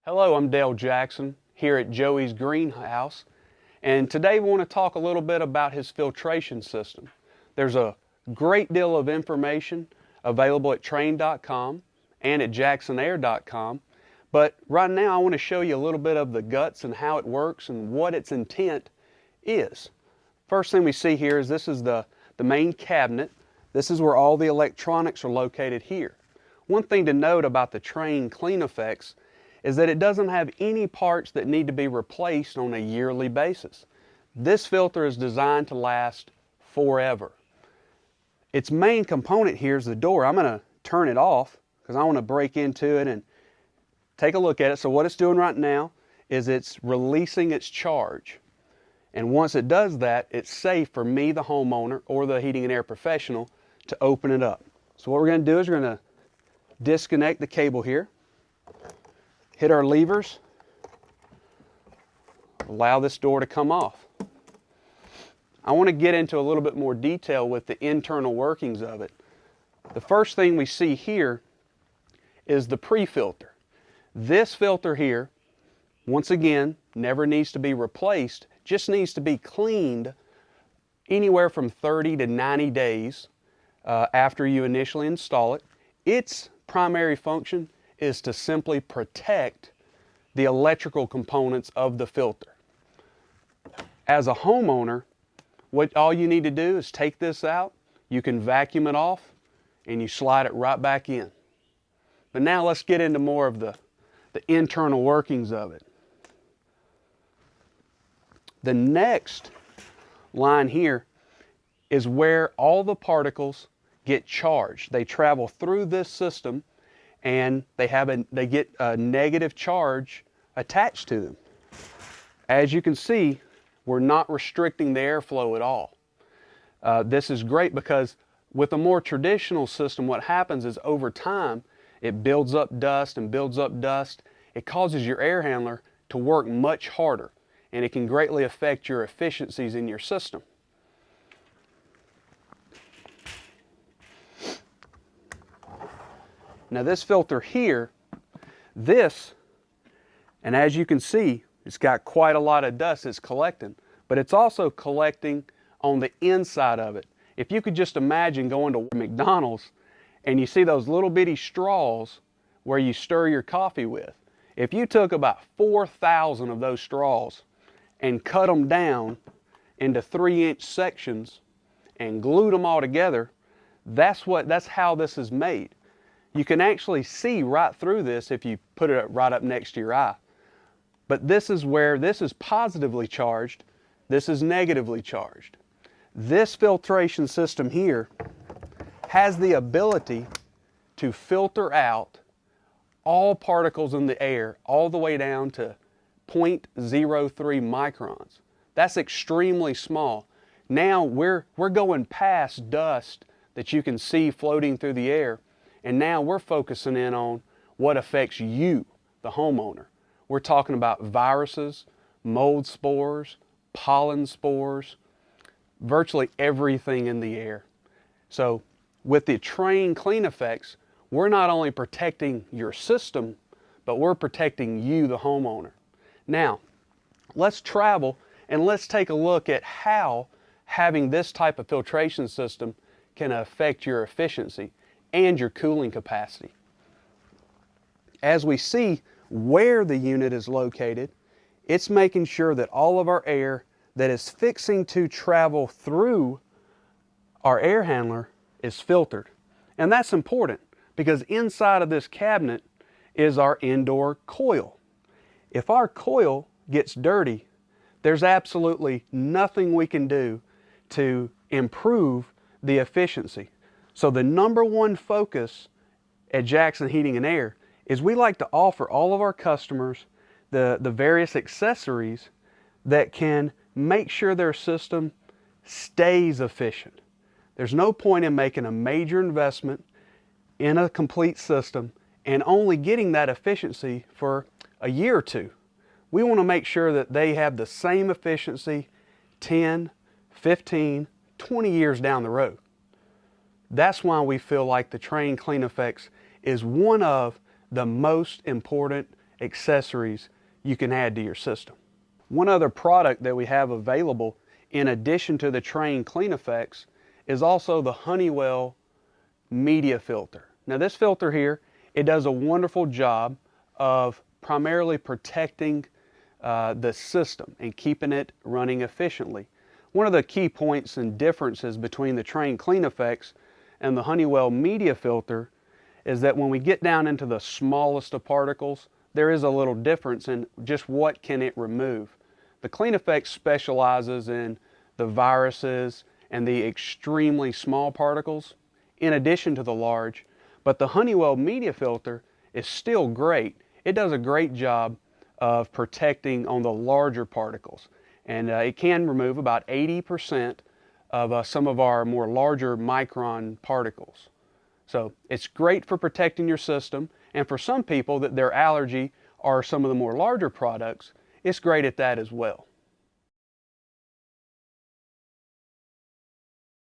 Hello, I'm Dale Jackson here at Joey's Greenhouse, and today we want to talk a little bit about his filtration system. There's a great deal of information available at Trane.com and at JacksonAir.com, but right now I want to show you a little bit of the guts and how it works and what its intent is. First thing we see here is this is the main cabinet. This is where all the electronics are located here. One thing to note about the Trane CleanEffects is that it doesn't have any parts that need to be replaced on a yearly basis. This filter is designed to last forever. Its main component here is the door. I'm going to turn it off because I want to break into it and take a look at it. So what it's doing right now is it's releasing its charge. And once it does that, it's safe for me, the homeowner, or the heating and air professional to open it up. So what we're going to do is we're going to disconnect the cable here. Hit our levers, allow this door to come off. I want to get into a little bit more detail with the internal workings of it. The first thing we see here is the pre-filter. This filter here, once again, never needs to be replaced, just needs to be cleaned anywhere from 30 to 90 days after you initially install it. Its primary function is to simply protect the electrical components of the filter. As a homeowner, all you need to do is take this out, you can vacuum it off, and you slide it right back in. But now let's get into more of the internal workings of it. The next line here is where all the particles get charged. They travel through this system and they get a negative charge attached to them. As you can see, we're not restricting the airflow at all. This is great because with a more traditional system, what happens is over time, it builds up dust and builds up dust. It causes your air handler to work much harder, and it can greatly affect your efficiencies in your system. Now this filter here, and as you can see, it's got quite a lot of dust it's collecting, but it's also collecting on the inside of it. If you could just imagine going to McDonald's and you see those little bitty straws where you stir your coffee with. If you took about 4,000 of those straws and cut them down into 3-inch sections and glued them all together, that's how this is made. You can actually see right through this if you put it right up next to your eye. But this is where this is positively charged, this is negatively charged. This filtration system here has the ability to filter out all particles in the air all the way down to 0.03 microns. That's extremely small. Now we're going past dust that you can see floating through the air. And now we're focusing in on what affects you, the homeowner. We're talking about viruses, mold spores, pollen spores, virtually everything in the air. So with the Trane CleanEffects, we're not only protecting your system, but we're protecting you, the homeowner. Now, let's travel and let's take a look at how having this type of filtration system can affect your efficiency and your cooling capacity. As we see where the unit is located, it's making sure that all of our air that is fixing to travel through our air handler is filtered. And that's important because inside of this cabinet is our indoor coil. If our coil gets dirty, there's absolutely nothing we can do to improve the efficiency. So the number one focus at Jackson Heating and Air is we like to offer all of our customers the various accessories that can make sure their system stays efficient. There's no point in making a major investment in a complete system and only getting that efficiency for a year or two. We want to make sure that they have the same efficiency 10, 15, 20 years down the road. That's why we feel like the Trane CleanEffects is one of the most important accessories you can add to your system. One other product that we have available in addition to the Trane CleanEffects is also the Honeywell Media Filter. Now this filter here, it does a wonderful job of primarily protecting the system and keeping it running efficiently. One of the key points and differences between the Trane CleanEffects and the Honeywell Media Filter is that when we get down into the smallest of particles, there is a little difference in just what can it remove. The CleanEffects specializes in the viruses and the extremely small particles in addition to the large, but the Honeywell Media Filter is still great. It does a great job of protecting on the larger particles, and it can remove about 80% of some of our more larger micron particles. So it's great for protecting your system, and for some people that their allergy are some of the more larger products, it's great at that as well.